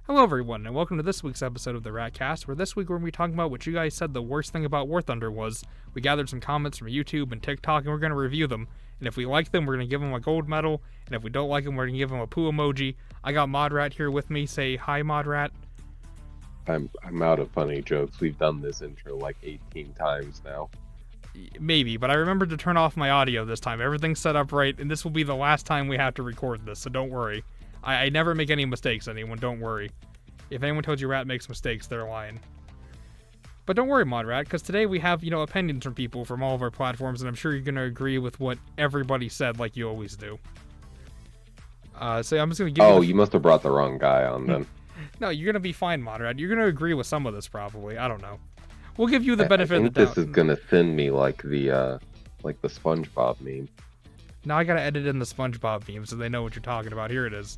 Hello everyone, and welcome to this week's episode of the Ratcast, where this week we're going to be talking about what you guys said the worst thing about War Thunder was. We gathered some comments from YouTube and TikTok, and we're going to review them. And if we like them, we're going to give them a gold medal, and if we don't like them, we're going to give them a poo emoji. I got Modrat here with me. Say hi, Modrat. I'm out of funny jokes. We've done this intro like 18 times now. Maybe, but I remembered to turn off my audio this time. Everything's set up right, and this will be the last time we have to record this, so don't worry. I never make any mistakes, anyone. Don't worry. If anyone told you Rat makes mistakes, they're lying. But don't worry, Modrat, because today we have, opinions from people from all of our platforms, and I'm sure you're going to agree with what everybody said like you always do. So I'm just going to give you must have brought the wrong guy on then. No, you're going to be fine, Modrat. You're going to agree with some of this, probably. I don't know. We'll give you the benefit of the doubt. This is going to send me like the SpongeBob meme. Now I got to edit in the SpongeBob meme so they know what you're talking about. Here it is.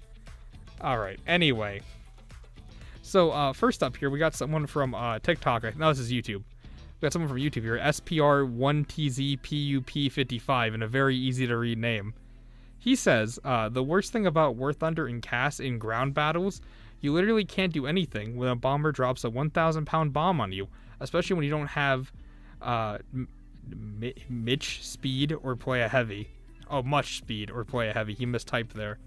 Alright, anyway. So, first up here, we got someone from TikTok. No, this is YouTube. We got someone from YouTube here. SPR1TZPUP55 in a very easy to read name. He says, the worst thing about War Thunder and Cass in ground battles, you literally can't do anything when a bomber drops a 1,000-pound bomb on you, especially when you don't have Mitch speed or play a heavy. Oh, much speed or play a heavy. He mistyped there.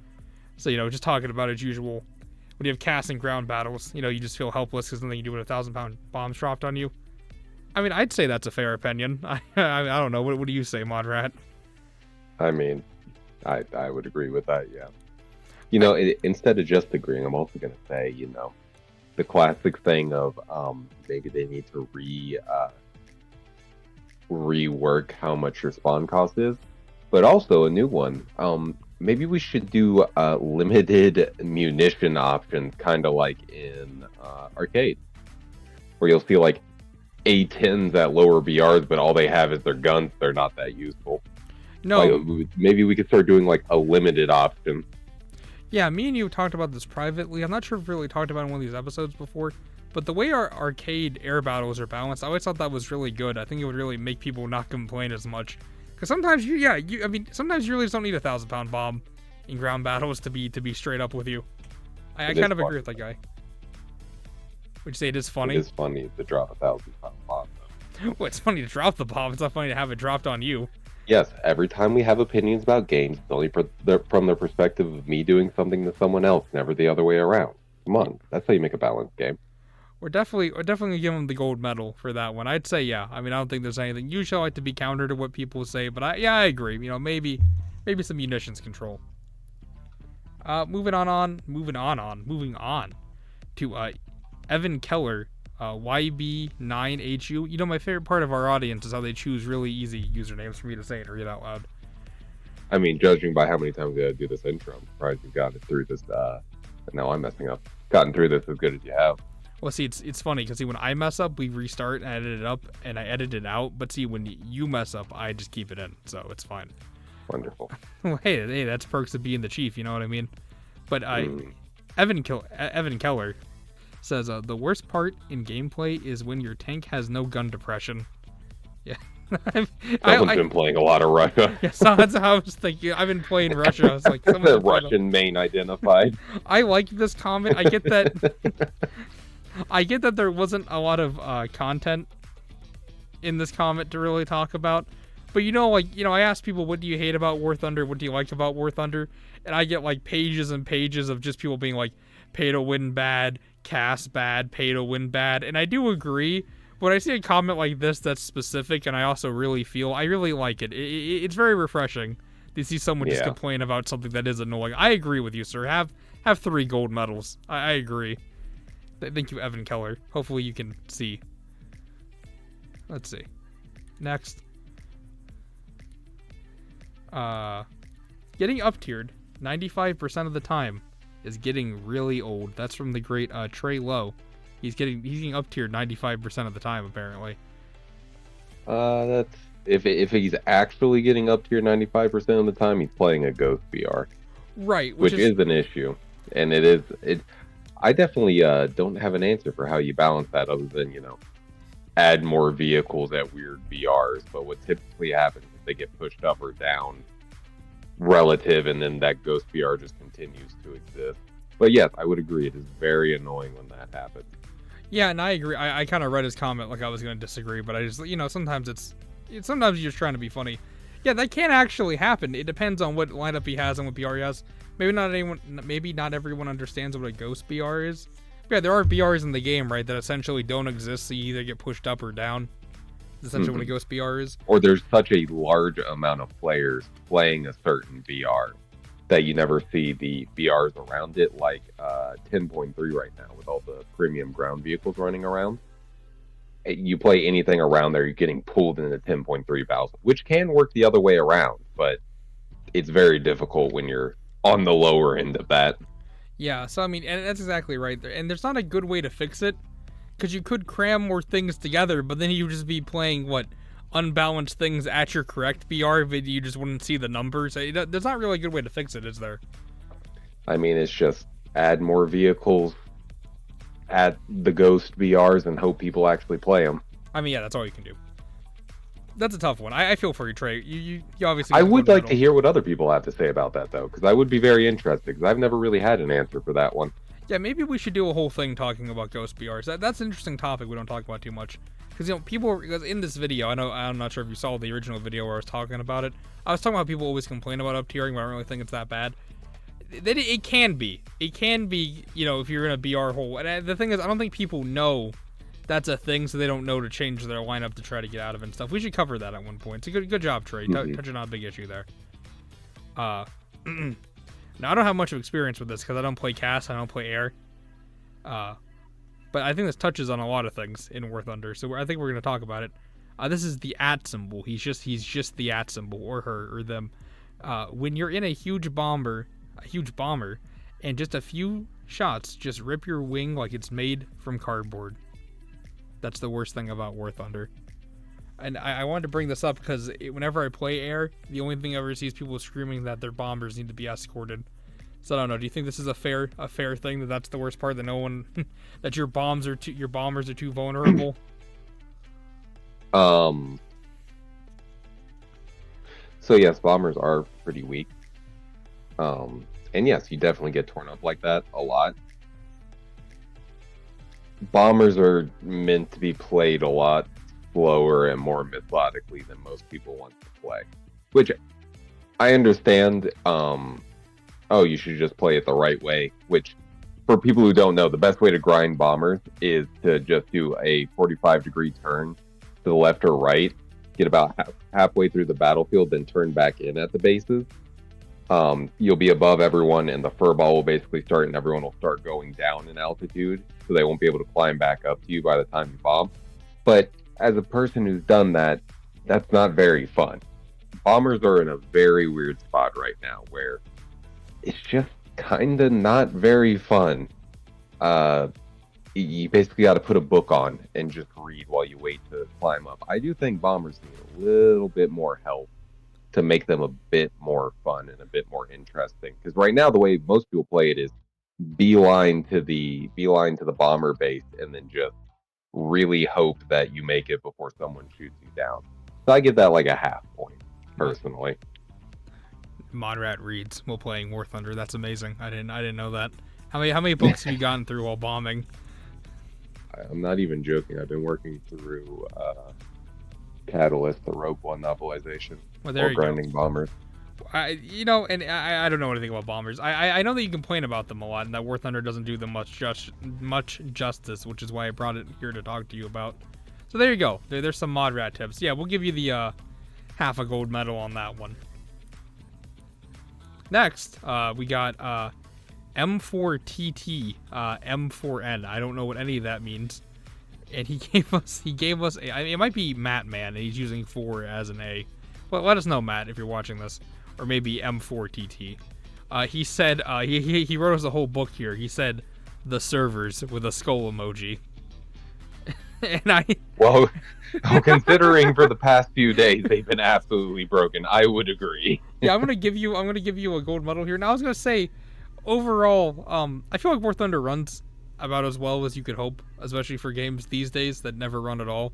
So, just talking about as usual. When you have Cass in ground battles, you just feel helpless because nothing you do with 1,000-pound bombs dropped on you. I mean, I'd say that's a fair opinion. I don't know. What do you say, Modrat? I mean, I would agree with that, yeah. Instead of just agreeing, I'm also going to say, the classic thing of maybe they need to rework how much your spawn cost is. But also a new one. Maybe we should do limited munition options, kind of like in arcade, where you'll see like A10s at lower BRs, but all they have is their guns. They're not that useful. No. Maybe we could start doing like a limited option. Yeah, me and you talked about this privately. I'm not sure if we really talked about it in one of these episodes before, but the way our arcade air battles are balanced, I always thought that was really good. I think it would really make people not complain as much. Because sometimes sometimes you really just don't need a 1,000-pound bomb in ground battles to be straight up with you. I kind of agree with that guy. Would you say it is funny? It is funny to drop a 1,000-pound bomb, though. Well, it's funny to drop the bomb. It's not funny to have it dropped on you. Yes, every time we have opinions about games, it's only from the perspective of me doing something to someone else, never the other way around. Come on, that's how you make a balanced game. We're definitely gonna give him the gold medal for that one. I'd say yeah. I mean, I don't think there's anything. Usually, I like to be counter to what people say, but I agree. Maybe some munitions control. Moving on to Evan Keller, YB9HU. My favorite part of our audience is how they choose really easy usernames for me to say and read out loud. I mean, judging by how many times we had to do this intro, I'm surprised you've gotten through this. Now I'm messing up. Gotten through this as good as you have. Well, see, it's funny because when I mess up, we restart and edit it up, and I edit it out. But see, when you mess up, I just keep it in, so it's fine. Wonderful. Well, hey, that's perks of being the chief. You know what I mean? But Evan Keller says the worst part in gameplay is when your tank has no gun depression. Yeah. Someone's been playing a lot of Russia. Yeah, so that's how I was thinking. I've been playing Russia. I was like, the Russian main identified. I like this comment. I get that. I get that there wasn't a lot of content in this comment to really talk about, but I asked people, what do you hate about War Thunder? What do you like about War Thunder? And I get like pages and pages of just people being like, pay to win bad, Cass bad, pay to win bad, and I do agree. When I see a comment like this that's specific, and I also really like it. It's very refreshing to see someone just complain about something that is annoying. I agree with you, sir. Have 3 gold medals. I agree. Thank you, Evan Keller. Hopefully you can see. Let's see. Next. Getting up-tiered 95% of the time is getting really old. That's from the great Trey Lowe. He's getting up-tiered 95% of the time, apparently. That's if he's actually getting up-tiered 95% of the time, he's playing a Ghost BR. Right. Which is an issue. And I definitely don't have an answer for how you balance that other than, add more vehicles at weird BRs. But what typically happens is they get pushed up or down relative, and then that Ghost BR just continues to exist. But yes, I would agree. It is very annoying when that happens. Yeah, and I agree. I kind of read his comment like I was going to disagree, but I just, sometimes you're just trying to be funny. Yeah, that can actually happen. It depends on what lineup he has and what BR he has. Maybe not everyone understands what a ghost BR is. But yeah, there are BRs in the game, right, that essentially don't exist, so you either get pushed up or down. That's essentially what a ghost BR is. Or there's such a large amount of players playing a certain BR that you never see the BRs around it, like 10.3 right now with all the premium ground vehicles running around. You play anything around there, you're getting pulled into 10.3 battles, which can work the other way around, but it's very difficult when you're on the lower end of that. Yeah, so I mean, and that's exactly right there. And there's not a good way to fix it, because you could cram more things together, but then you'd just be playing, unbalanced things at your correct BR, but you just wouldn't see the numbers. There's not really a good way to fix it, is there? I mean, it's just add more vehicles at the ghost BRs and hope people actually play them. I mean, yeah, that's all you can do. That's a tough one. I feel for you, Trey. You obviously. I would like to hear what other people have to say about that, though, because I would be very interested, because I've never really had an answer for that one. Yeah, maybe we should do a whole thing talking about ghost BRs. That's an interesting topic we don't talk about too much. Because, because in this video, I'm not sure if you saw the original video where I was talking about it. I was talking about people always complain about up-tiering, but I don't really think it's that bad. It can be. It can be, if you're in a BR hole. And the thing is, I don't think people know that's a thing, so they don't know to change their lineup to try to get out of it and stuff. We should cover that at one point. It's a good job, Trey. Touching on a big issue there. Now, I don't have much of experience with this because I don't play cast, I don't play air. But I think this touches on a lot of things in War Thunder, so I think we're going to talk about it. This is the @ symbol. He's just the @ symbol, or her, or them. When you're in a huge bomber, and just a few shots just rip your wing like it's made from cardboard. That's the worst thing about War Thunder. And I wanted to bring this up because whenever I play air, the only thing I ever see is people screaming that their bombers need to be escorted. So I don't know. Do you think this is a fair thing, that's the worst part, that no one that your bombers are too vulnerable? So yes, bombers are pretty weak. And yes, you definitely get torn up like that a lot. Bombers are meant to be played a lot slower and more methodically than most people want to play, which I understand. You should just play it the right way, which for people who don't know, the best way to grind bombers is to just do a 45-degree turn to the left or right, get about halfway through the battlefield, then turn back in at the bases. You'll be above everyone, and the furball will basically start, and everyone will start going down in altitude, so they won't be able to climb back up to you by the time you bomb. But as a person who's done that, that's not very fun. Bombers are in a very weird spot right now, where it's just kind of not very fun. You basically got to put a book on and just read while you wait to climb up. I do think bombers need a little bit more help to make them a bit more fun and a bit more interesting. Because right now, the way most people play it is beeline to the bomber base, and then just really hope that you make it before someone shoots you down. So I give that like a half point, personally. Modrat reads while playing War Thunder. That's amazing. I didn't know that. How many books have you gotten through while bombing? I'm not even joking. I've been working through Catalyst, the Rogue One novelization, or grinding bombers. I don't know anything about bombers. I know that you complain about them a lot, and that War Thunder doesn't do them much justice, which is why I brought it here to talk to you about. So there you go. There's some mod rat tips. Yeah, we'll give you the half a gold medal on that one. Next, we got M4TT, M4N. I don't know what any of that means. And he gave us it might be Matt Man, and he's using 4 as an A. Well, let us know, Matt, if you're watching this. Or maybe M4TT. He said, he wrote us a whole book here. He said, the servers, with a skull emoji. And well, considering for the past few days they've been absolutely broken, I would agree. Yeah, I'm gonna give you a gold medal here. Now I was gonna say, overall, I feel like War Thunder runs about as well as you could hope, especially for games these days that never run at all.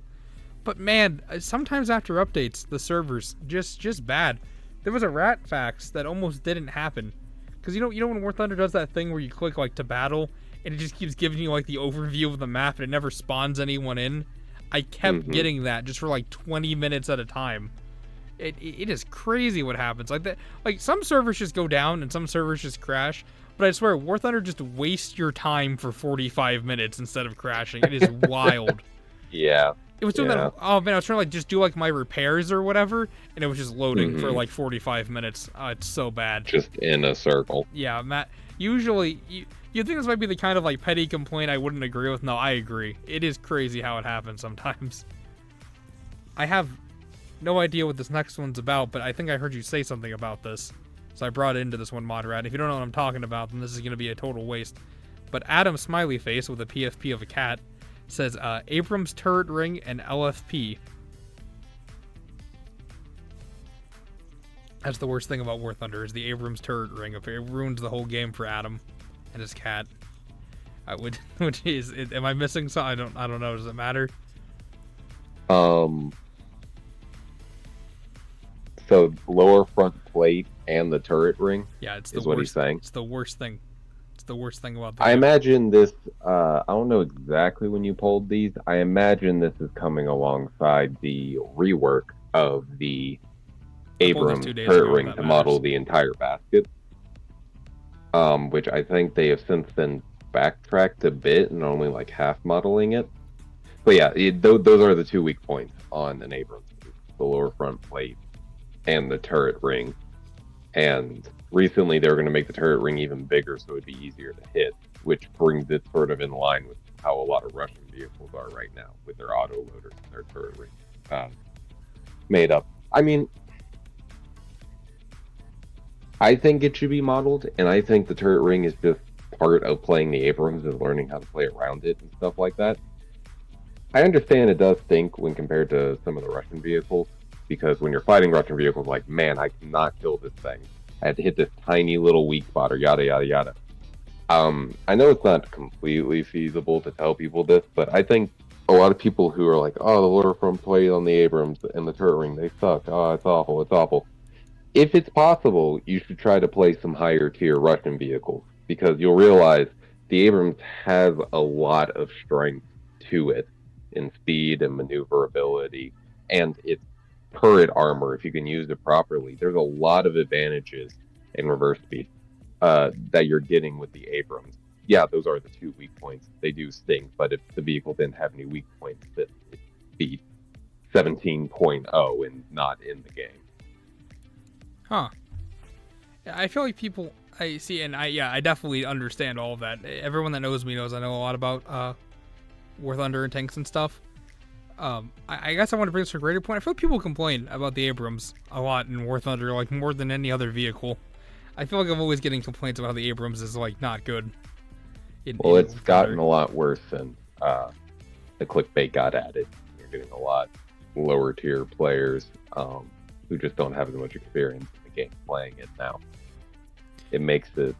But man, sometimes after updates, the servers just bad. There was a rat fax that almost didn't happen, Because you know when War Thunder does that thing where you click like to battle and it just keeps giving you like the overview of the map and it never spawns anyone in. I kept getting that just for like 20 minutes at a time. It is crazy what happens. Like that, like some servers just go down and some servers just crash. But I swear, War Thunder just wastes your time for 45 minutes instead of crashing. It is wild. Yeah. It was doing that. Oh man, I was trying to like just do like my repairs or whatever, and it was just loading for like 45 minutes. It's so bad. Just in a circle. Yeah, Matt. Usually, you think this might be the kind of like petty complaint I wouldn't agree with. No, I agree. It is crazy how it happens sometimes. I have no idea what this next one's about, but I think I heard you say something about this. So I brought it into this one, Modrat. If you don't know what I'm talking about, then this is going to be a total waste. But Adam Smiley Face with a PFP of a cat says Abrams turret ring and LFP. That's the worst thing about War Thunder is the Abrams turret ring. It ruins the whole game for Adam and his cat. Which is, am I missing something? I don't know. Does it matter? So lower front plate and the turret ring. Yeah, it's the is worst. What he's saying. It's the worst thing. It's the worst thing about the I imagine this. I don't know exactly when you pulled these. I imagine this is coming alongside the rework of the Abrams turret ring to model the entire basket. Which I think they have since then backtracked a bit and only like half modeling it. But yeah, those are the 2 weak points on an Abrams: the lower front plate and the turret ring. And recently they were going to make the turret ring even bigger so it'd be easier to hit, which brings it sort of in line with how a lot of Russian vehicles are right now with their auto loaders and their turret ring made up. I mean, I think it should be modeled, and I think the turret ring is just part of playing the Abrams and learning how to play around it and stuff like that. I understand it does stink when compared to some of the Russian vehicles, because when you're fighting Russian vehicles, like, man, I cannot kill this thing. I had to hit this tiny little weak spot or yada, yada, yada. I know it's not completely feasible to tell people this, but I think a lot of people who are like, oh, the lower front plate on the Abrams and the turret ring, they suck. Oh, it's awful. It's awful. If it's possible, you should try to play some higher tier Russian vehicles, because you'll realize the Abrams has a lot of strength to it in speed and maneuverability, and its turret armor, if you can use it properly, there's a lot of advantages in reverse speed that you're getting with the Abrams. Yeah, those are the 2 weak points. They do stink, but if the vehicle didn't have any weak points, that it'd be 17.0 and not in the game. Huh. I feel like people I see, and I definitely understand all of that. Everyone that knows me knows I know a lot about War Thunder and tanks and stuff. I guess I want to bring this to a greater point. I feel like people complain about the Abrams a lot in War Thunder, like more than any other vehicle. I feel like I'm always getting complaints about how the Abrams is like not good. It's gotten a lot worse since the clickbait got added. You're getting a lot lower tier players who just don't have as much experience in the game playing it now. It makes it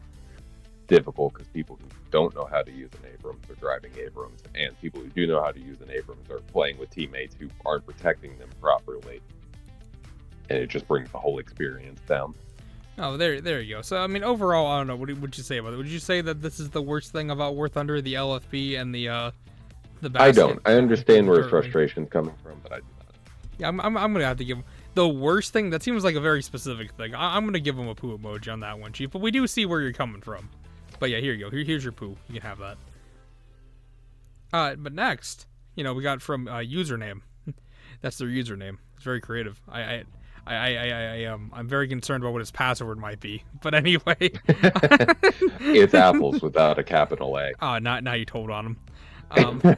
difficult because people who don't know how to use an Abrams are driving Abrams, and people who do know how to use an Abrams are playing with teammates who aren't protecting them properly, and it just brings the whole experience down. Oh, there you go. So, I mean, overall, I don't know. What would you say about it? Would you say that this is the worst thing about War Thunder, the LFP and the basket? I don't. I understand where his frustration's coming from, but I do not. Yeah, I'm gonna have to give him the worst thing. That seems like a very specific thing. I'm gonna give him a poo emoji on that one, Chief. But we do see where you're coming from. But yeah, here you go. Here's your poo. You can have that. But next, we got from username. That's their username. It's very creative. I'm very concerned about what his password might be. But anyway, it's apples without a capital A. Now you told on him.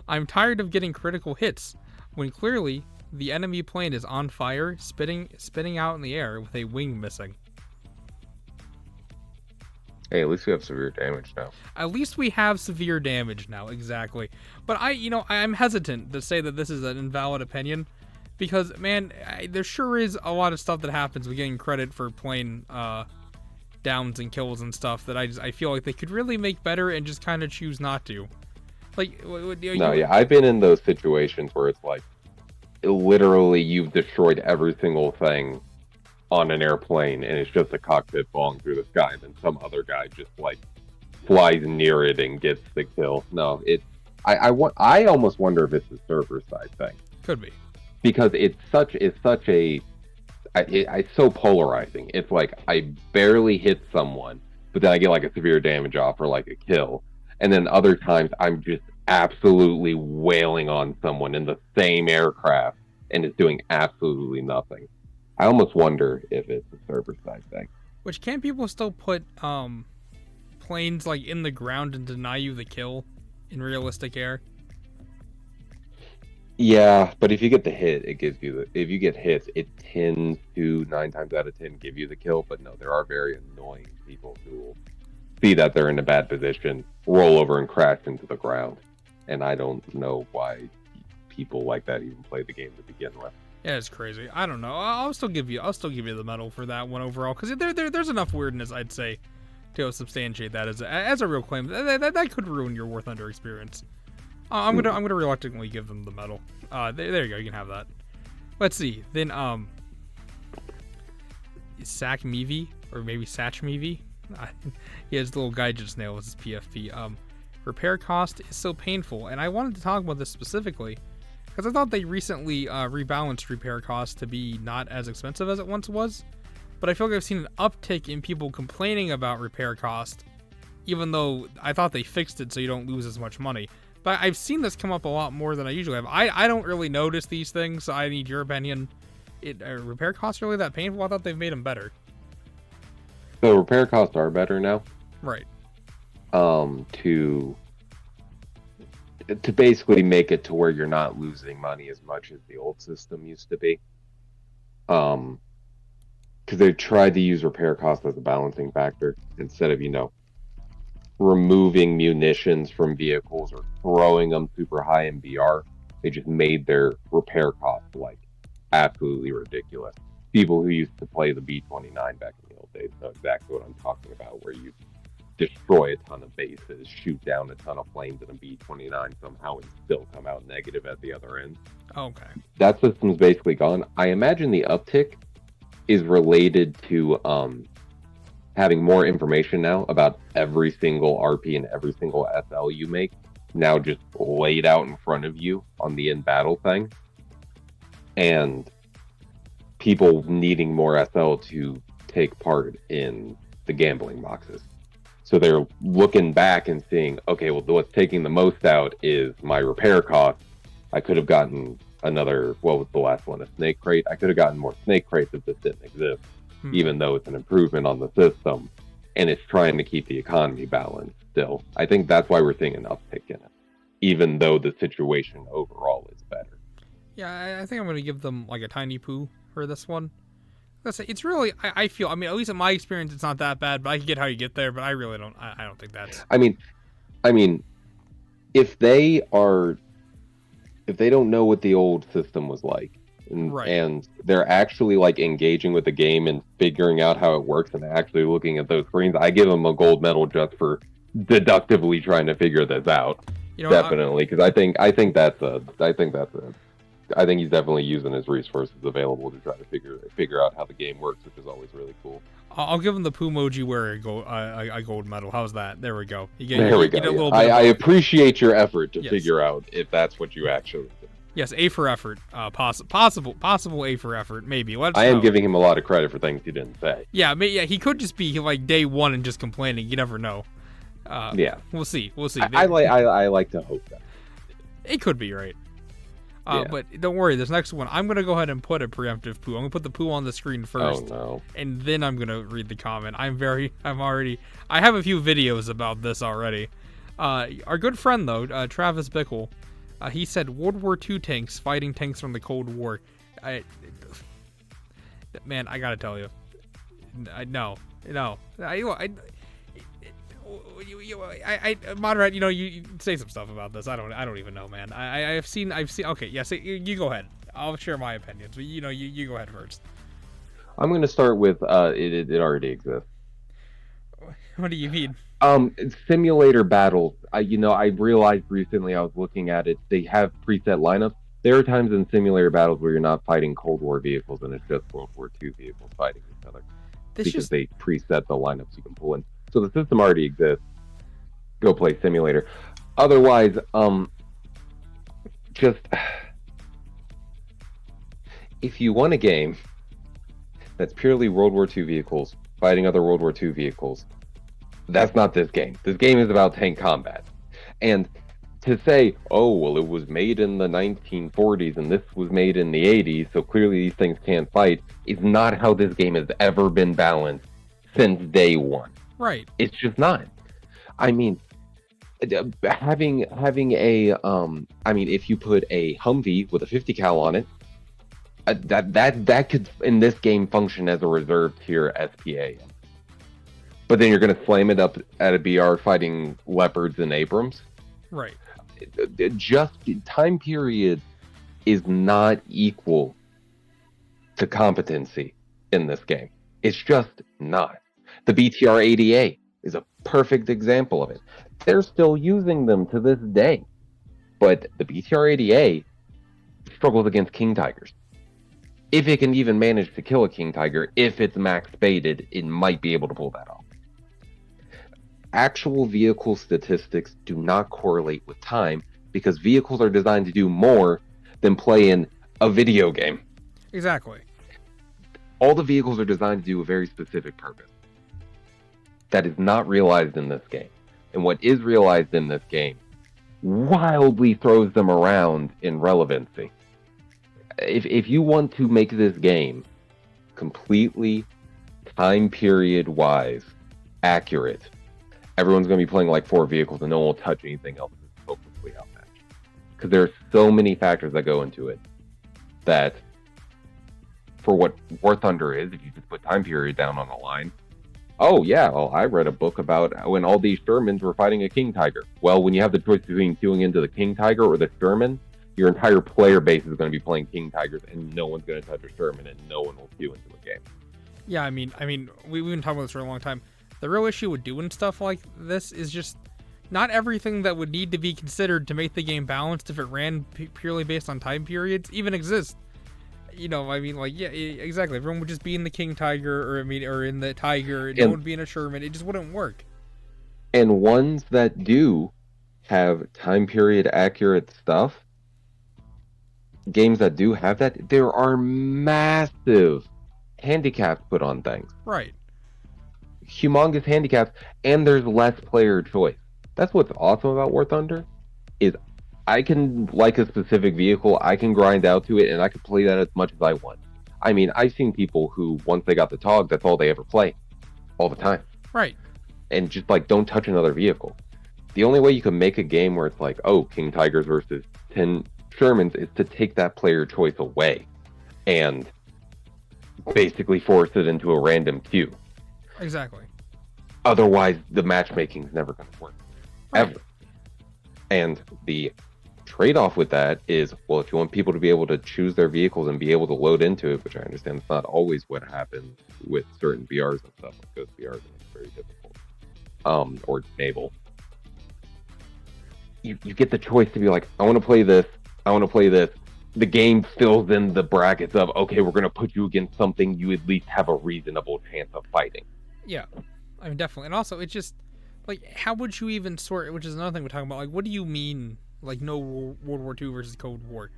I'm tired of getting critical hits when clearly the enemy plane is on fire, spinning out in the air with a wing missing. Hey, at least we have severe damage now. At least we have severe damage now, exactly. But I'm hesitant to say that this is an invalid opinion, because man, there sure is a lot of stuff that happens with getting credit for plane downs and kills and stuff that I feel like they could really make better and just kind of choose not to. Like, I've been in those situations where it's like, literally, you've destroyed every single thing on an airplane, and it's just a cockpit falling through the sky, and then some other guy just like flies near it and gets the kill. No, I almost wonder if it's a server side thing Could be. because it's so polarizing. It's like I barely hit someone, but then I get like a severe damage off or like a kill, and then other times I'm just absolutely wailing on someone in the same aircraft and it's doing absolutely nothing. I almost wonder if it's a server side thing. Which, can't people still put planes like in the ground and deny you the kill in realistic air? Yeah, but if you get the hit, it gives you the. If you get hits, it tends to 9 times out of 10 give you the kill. But no, there are very annoying people who will see that they're in a bad position, roll over and crash into the ground, and I don't know why people like that even play the game to begin with. Yeah, it's crazy. I don't know. I'll still give you the medal for that one overall, because there's enough weirdness, I'd say, to substantiate that as a real claim. That could ruin your War Thunder experience. I'm gonna reluctantly give them the medal. There you go. You can have that. Let's see. Then Sack Meavy, or maybe Satch Meavy. Yeah, his little gaijin snail was his PFP. Repair cost is so painful, and I wanted to talk about this specifically because I thought they recently rebalanced repair costs to be not as expensive as it once was. But I feel like I've seen an uptick in people complaining about repair cost, even though I thought they fixed it so you don't lose as much money. But I've seen this come up a lot more than I usually have. I don't really notice these things, so I need your opinion. Repair costs really that painful? I thought they've made them better. So repair costs are better now. Right. To basically make it to where you're not losing money as much as the old system used to be. Because they tried to use repair costs as a balancing factor instead of, removing munitions from vehicles or throwing them super high in BR. They just made their repair costs like absolutely ridiculous. People who used to play the B-29 back in the old days know exactly what I'm talking about, where you destroy a ton of bases, shoot down a ton of planes in a B-29 somehow, and still come out negative at the other end. Okay. That system's basically gone. I imagine the uptick is related to having more information now about every single RP and every single SL you make, now just laid out in front of you on the in-battle thing. And people needing more SL to take part in the gambling boxes. So they're looking back and seeing, okay, well, what's taking the most out is my repair costs. I could have gotten another, what was the last one, a snake crate? I could have gotten more snake crates if this didn't exist, even though it's an improvement on the system. And it's trying to keep the economy balanced still. I think that's why we're seeing an uptick in it, even though the situation overall is better. Yeah, I think I'm going to give them like a tiny poo for this one. It's really, I feel, I mean, at least in my experience, it's not that bad, but I can get how you get there, but I really don't, I don't think that's... I mean, if they don't know what the old system was like, and they're actually like engaging with the game and figuring out how it works and actually looking at those screens, I give them a gold medal just for deductively trying to figure this out. Definitely, because I think he's definitely using his resources available to try to figure out how the game works, which is always really cool. I'll give him the Pumoji wear a gold medal. How's that? There we go. There we go. I appreciate your effort to figure out if that's what you actually do. Yes, A for effort. Possible A for effort. Maybe. I am giving him a lot of credit for things he didn't say. Yeah, he could just be like day one and just complaining. You never know. Yeah, we'll see. I like to hope that it could be right. But don't worry, this next one, I'm going to go ahead and put a preemptive poo. I'm going to put the poo on the screen first. Oh, no. And then I'm going to read the comment. I have a few videos about this already. Our good friend, though, Travis Bickle, he said World War II tanks fighting tanks from the Cold War. Man, I got to tell you. No. Moderate, you say some stuff about this. I don't even know, man. I've seen. Okay, yes, you go ahead. I'll share my opinions, but you go ahead first. I'm going to start with it already exists. What do you mean? Simulator battles. I realized recently I was looking at it. They have preset lineups. There are times in simulator battles where you're not fighting Cold War vehicles and it's just World War II vehicles fighting each other This because just they preset the lineups you can pull in. So the system already exists. Go play simulator. Otherwise, just if you want a game that's purely World War II vehicles fighting other World War II vehicles, that's not this game. This game is about tank combat. And to say, oh, well, it was made in the 1940s and this was made in the 80s, so clearly these things can't fight, is not how this game has ever been balanced since day one. right. It's just not. I mean, having a if you put a Humvee with a 50 cal on it, that could in this game function as a reserve tier SPA. But then you're going to slam it up at a BR fighting Leopards and Abrams. Right. Just time period is not equal to competency in this game. It's just not. The BTR-80A is a perfect example of it. They're still using them to this day. But the BTR-80A struggles against King Tigers. If it can even manage to kill a King Tiger, if it's max baited, it might be able to pull that off. Actual vehicle statistics do not correlate with time because vehicles are designed to do more than play in a video game. Exactly. All the vehicles are designed to do a very specific purpose. That is not realized in this game. And what is realized in this game wildly throws them around in relevancy. If you want to make this game completely time period wise accurate, everyone's going to be playing like 4 vehicles and no one will touch anything else. It's hopelessly outmatched. Because there are so many factors that go into it that for what War Thunder is, if you just put time period down on the line, oh yeah, well, I read a book about when all these Shermans were fighting a King Tiger. Well, when you have the choice between queuing into the King Tiger or the Sherman, your entire player base is going to be playing King Tigers and no one's going to touch a Sherman and no one will queue into a game. Yeah, I mean, we've been talking about this for a long time. The real issue with doing stuff like this is just not everything that would need to be considered to make the game balanced if it ran purely based on time periods even exists. You know, I mean, like, yeah, exactly. Everyone would just be in the King Tiger, or in the Tiger. No one would be in a Sherman. It just wouldn't work. And ones that do have time period accurate stuff, games that do have that, there are massive handicaps put on things. Right. Humongous handicaps, and there's less player choice. That's what's awesome about War Thunder, is I can like a specific vehicle, I can grind out to it, and I can play that as much as I want. I mean, I've seen people who, once they got the TOG, that's all they ever play. All the time. Right. And just like, don't touch another vehicle. The only way you can make a game where it's like, oh, King Tigers versus 10 Shermans is to take that player choice away and basically force it into a random queue. Exactly. Otherwise, the matchmaking's never going to work. Right. Ever. And the trade-off with that is, well, if you want people to be able to choose their vehicles and be able to load into it, which I understand is not always what happens with certain VRs and stuff, like Ghost VRs, and it's very difficult. Or Naval. You get the choice to be like, I want to play this, I want to play this. The game fills in the brackets of, okay, we're going to put you against something you at least have a reasonable chance of fighting. Yeah, I mean, definitely. And also, it's just, like, how would you even sort, which is another thing we're talking about, like, what do you mean, like, no World War II versus Cold War?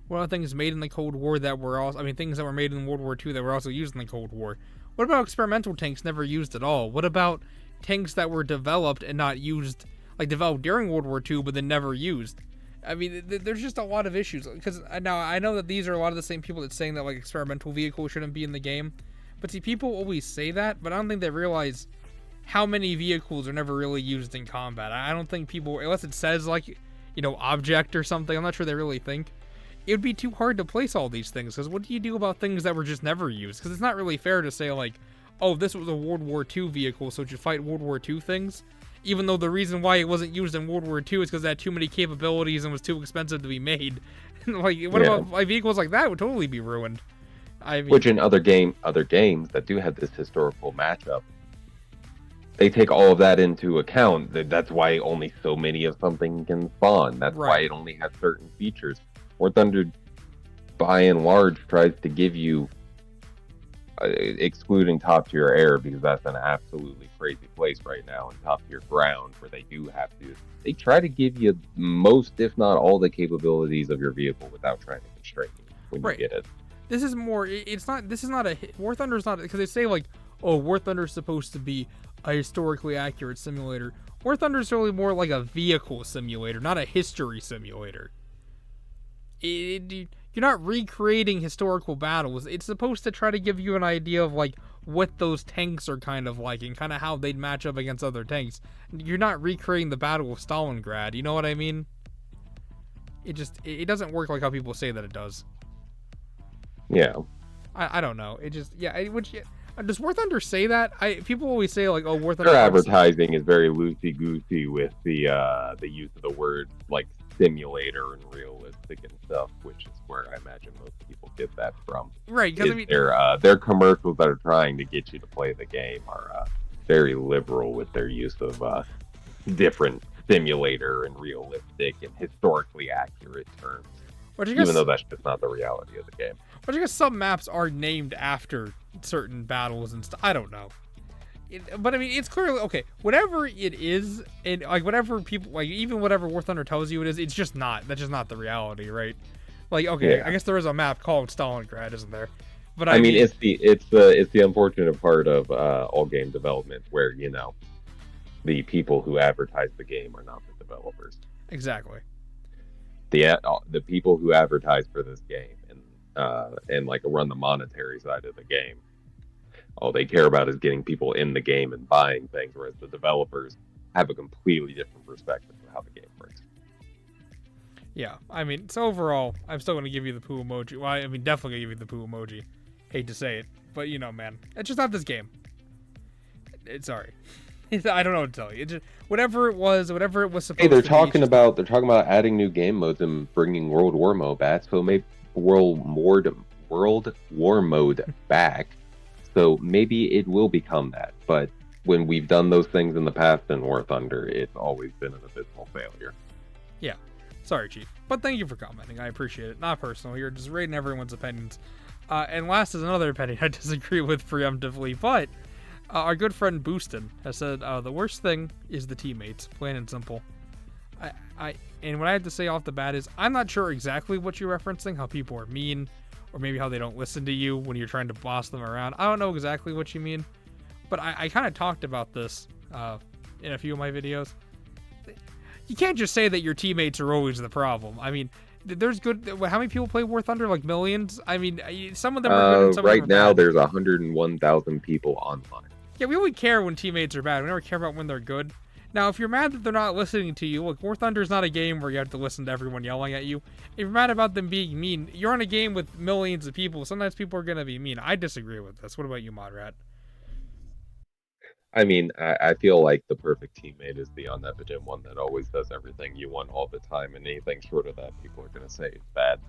What are things made in the Cold War that were also, I mean, things that were made in World War II that were also used in the Cold War? What about experimental tanks never used at all? What about tanks that were developed and not used, like, developed during World War II but then never used? I mean, there's just a lot of issues. Because now, I know that these are a lot of the same people that's saying that, like, experimental vehicles shouldn't be in the game. But see, people always say that, but I don't think they realize how many vehicles are never really used in combat. I don't think people, unless it says, like, you know, object or something, I'm not sure they really think. It would be too hard to place all these things, because what do you do about things that were just never used? Because it's not really fair to say, like, oh, this was a World War II vehicle, so it should fight World War II things. Even though the reason why it wasn't used in World War II is because it had too many capabilities and was too expensive to be made. Like, what about, like, vehicles like that would totally be ruined. I mean, which in other games that do have this historical matchup, they take all of that into account. That's why only so many of something can spawn. That's why it only has certain features. War Thunder by and large, tries to give you, excluding top tier air because that's an absolutely crazy place right now, and top tier ground where they do have to. They try to give you most, if not all, the capabilities of your vehicle without trying to constrain you when you get it. This is more. It's not. This is not a War Thunder is not because they say like, oh, War Thunder is supposed to be a historically accurate simulator. War Thunder is really more like a vehicle simulator, not a history simulator. You're not recreating historical battles. It's supposed to try to give you an idea of like what those tanks are kind of like and kind of how they'd match up against other tanks. You're not recreating the Battle of Stalingrad. You know what I mean? It doesn't work like how people say that it does. Yeah. I don't know. It just does War Thunder say that? People always say like, oh, War Thunder. Their advertising is very loosey goosey with the use of the word like simulator and realistic and stuff, which is where I imagine most people get that from. Right, because I mean, their commercials that are trying to get you to play the game are very liberal with their use of different simulator and realistic and historically accurate terms. Even though that's just not the reality of the game. But I guess some maps are named after certain battles and stuff. I don't know. But I mean, it's clearly okay. Whatever it is, and like whatever people like, even whatever War Thunder tells you it is, it's just not. That's just not the reality, right? Like, okay, yeah. I guess there is a map called Stalingrad, isn't there? But I mean, it's the unfortunate part of all game development where the people who advertise the game are not the developers. Exactly. The people who advertise for this game and like run the monetary side of the game, all they care about is getting people in the game and buying things, whereas the developers have a completely different perspective of how the game works. Yeah, I mean, so overall, I'm still going to give you the poo emoji. Well, I mean, definitely going to give you the poo emoji. Hate to say it, but man, it's just not this game. Sorry. I don't know what to tell you. Just, whatever it was supposed to be. They're talking about adding new game modes and bringing World War mode back. So maybe World War mode back. So maybe it will become that. But when we've done those things in the past in War Thunder, it's always been an abysmal failure. Yeah. Sorry, Chief. But thank you for commenting. I appreciate it. Not personal. You're just rating everyone's opinions. And last is another opinion I disagree with preemptively, but our good friend Boostin has said the worst thing is the teammates, plain and simple. And what I have to say off the bat is I'm not sure exactly what you're referencing, how people are mean, or maybe how they don't listen to you when you're trying to boss them around. I don't know exactly what you mean, but I kind of talked about this in a few of my videos. You can't just say that your teammates are always the problem. I mean, there's good. How many people play War Thunder? Like millions? I mean, some of them are good and some right of them are now, bad. There's 101,000 people online. Yeah, we only care when teammates are bad. We never care about when they're good. Now, if you're mad that they're not listening to you, look, War Thunder is not a game where you have to listen to everyone yelling at you. If you're mad about them being mean, you're on a game with millions of people. Sometimes people are going to be mean. I disagree with this. What about you, Modrat? I mean, I feel like the perfect teammate is the omnipotent one that always does everything you want all the time, and anything short of that, people are going to say is bad.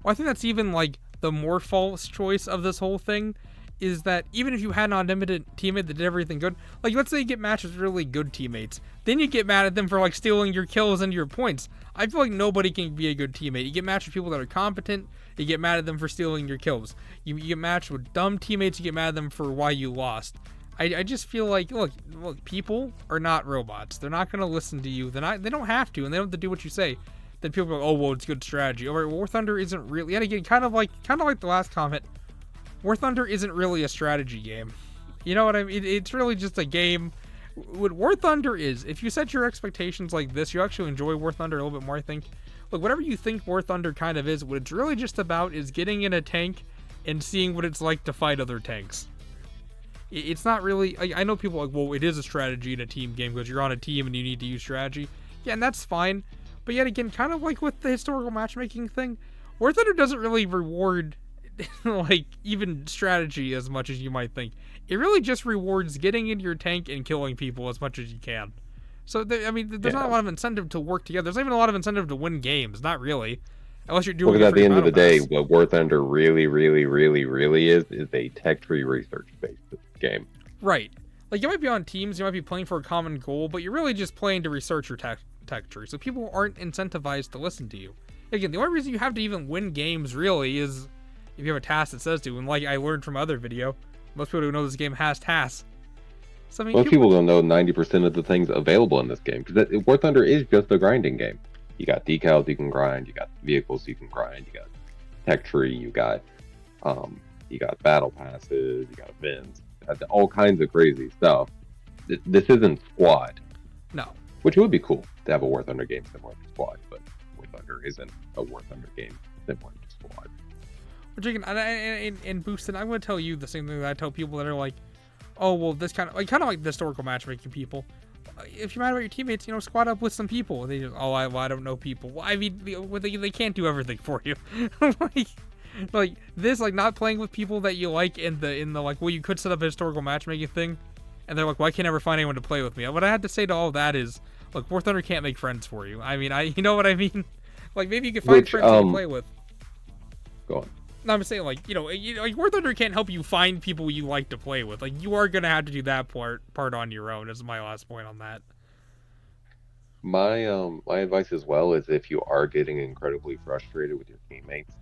Well, I think that's even, like, the more false choice of this whole thing, is that even if you had an omnipotent teammate that did everything good, like, let's say you get matched with really good teammates, then you get mad at them for, like, stealing your kills and your points. I feel like nobody can be a good teammate. You get matched with people that are competent, you get mad at them for stealing your kills. You get matched with dumb teammates, you get mad at them for why you lost. I just feel like, look, people are not robots. They're not going to listen to you. They don't have to, and they don't have to do what you say. Then people go, oh, well, it's good strategy. All right, War Thunder isn't really, yet again, kind of like the last comment, War Thunder isn't really a strategy game. You know what I mean? It's really just a game. What War Thunder is, if you set your expectations like this, you actually enjoy War Thunder a little bit more, I think. Look, whatever you think War Thunder kind of is, what it's really just about is getting in a tank and seeing what it's like to fight other tanks. It's not really, I know people are like, well, it is a strategy in a team game because you're on a team and you need to use strategy. Yeah, and that's fine. But yet again, kind of like with the historical matchmaking thing, War Thunder doesn't really reward like even strategy as much as you might think. It really just rewards getting in your tank and killing people as much as you can. So, there's not a lot of incentive to work together. There's not even a lot of incentive to win games. Not really. Unless you're doing it at the end of the day, what War Thunder really, really, really, really is a tech tree research-based game. Right. Like, you might be on teams, you might be playing for a common goal, but you're really just playing to research your tech tree. So people aren't incentivized to listen to you. Again, the only reason you have to even win games really is if you have a task that says to. And like I learned from other video, most people who know this game has tasks. So I mean, Most people don't know 90% of the things available in this game because War Thunder is just a grinding game. You got decals you can grind, you got vehicles you can grind, you got tech tree, you got battle passes, you got events, all kinds of crazy stuff. This isn't Squad. No. Which would be cool to have a War Thunder game similar to Squad, but War Thunder isn't a War Thunder game similar to Squad. Which again, and Boosted, I'm going to tell you the same thing that I tell people that are like, oh, well, this kind of like the historical matchmaking people. If you're mad about your teammates, squad up with some people. They just, I don't know people. Well, I mean, they can't do everything for you. like this, like not playing with people that you like in the like, well, you could set up a historical matchmaking thing, and they're like, well, I can't ever find anyone to play with me. What I had to say to all that is, look, War Thunder can't make friends for you. I mean, you know what I mean? Like maybe you can find friends to play with. Go on. No, I'm saying like like War Thunder can't help you find people you like to play with. Like you are gonna have to do that part on your own. Is my last point on that. My advice as well is if you are getting incredibly frustrated with your teammates,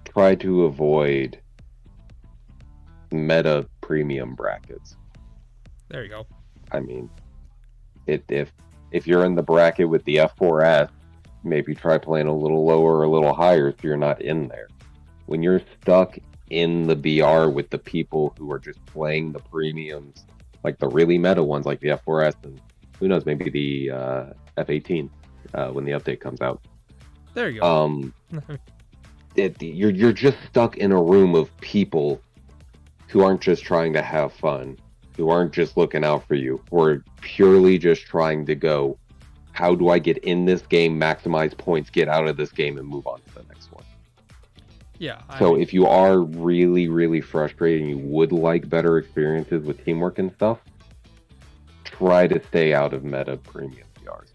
try to avoid meta premium brackets. There you go. I mean, if you're in the bracket with the F4S, maybe try playing a little lower or a little higher so you're not in there. When you're stuck in the BR with the people who are just playing the premiums, like the really meta ones like the F4S and who knows, maybe the F18 when the update comes out. There you go. You're just stuck in a room of people who aren't just trying to have fun, who aren't just looking out for you, who are purely just trying to go, how do I get in this game, maximize points, get out of this game, and move on to the next one? Yeah. So if you are really, really frustrated and you would like better experiences with teamwork and stuff, try to stay out of meta premium PRs.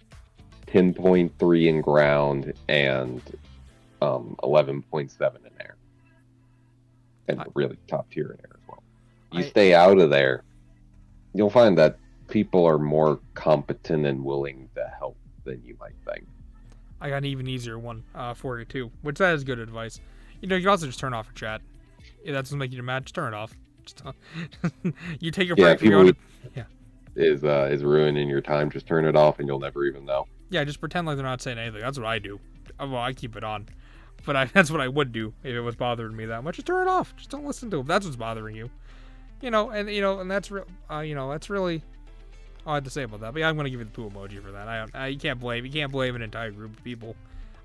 10.3 in ground and 11.7 in air. And really top tier in air as well. You stay out of there, you'll find that people are more competent and willing to help than you might think. I got an even easier one for you too, which that is good advice. You can also just turn off your chat. If that doesn't make you mad, just turn it off. Just, you take your break. Is ruining your time. Just turn it off, and you'll never even know. Yeah, just pretend like they're not saying anything. That's what I do. Well, I keep it on, but that's what I would do if it was bothering me that much. Just turn it off. Just don't listen to it. If that's what's bothering you. And that's real. That's really all I had to say about that. But yeah, I'm gonna give you the poo emoji for that. You can't blame an entire group of people.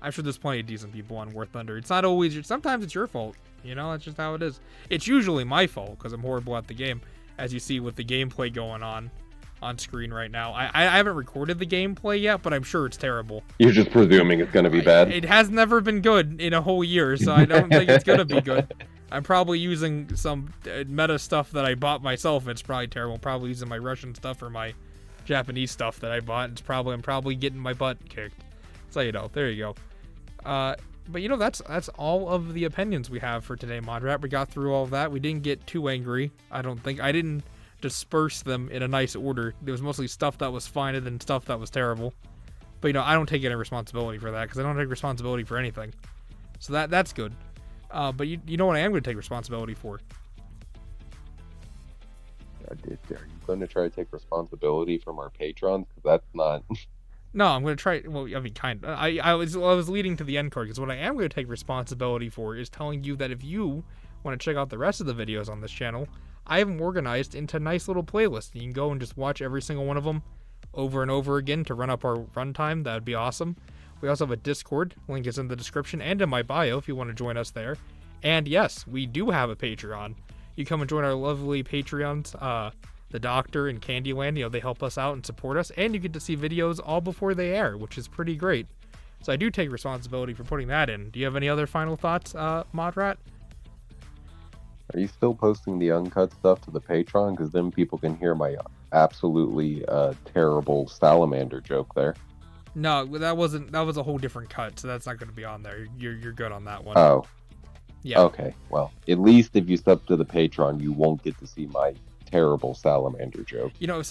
I'm sure there's plenty of decent people on War Thunder. It's not always sometimes it's your fault. That's just how it is. It's usually my fault because I'm horrible at the game, as you see with the gameplay going on screen right now. I haven't recorded the gameplay yet, but I'm sure it's terrible. You're just presuming it's gonna be bad. It has never been good in a whole year, so I don't think it's gonna be good. I'm probably using some meta stuff that I bought myself. It's probably terrible. I'm probably using my Russian stuff or my Japanese stuff that I bought. I'm probably getting my butt kicked. So there you go. But that's all of the opinions we have for today, Modrat. We got through all of that. We didn't get too angry. I don't think. I didn't disperse them in a nice order. There was mostly stuff that was fine and then stuff that was terrible. But I don't take any responsibility for that because I don't take responsibility for anything. So that's good. But you know what I am going to take responsibility for? Are you going to try to take responsibility from our patrons? Because that's not. No, I'm going to try. Well, I mean, kind of. I was leading to the end card because what I am going to take responsibility for is telling you that if you want to check out the rest of the videos on this channel, I have them organized into nice little playlists. You can go and just watch every single one of them over and over again to run up our runtime. That would be awesome. We also have a Discord. Link is in the description and in my bio if you want to join us there. And yes, we do have a Patreon. You come and join our lovely Patreons, the Doctor and Candyland. They help us out and support us. And you get to see videos all before they air, which is pretty great. So I do take responsibility for putting that in. Do you have any other final thoughts, Modrat? Are you still posting the uncut stuff to the Patreon? Because then people can hear my absolutely terrible salamander joke there. No, that was a whole different cut, so that's not going to be on there. You're good on that one. Oh. Yeah. Okay. Well, at least if you sub to the Patreon, you won't get to see my terrible salamander joke. If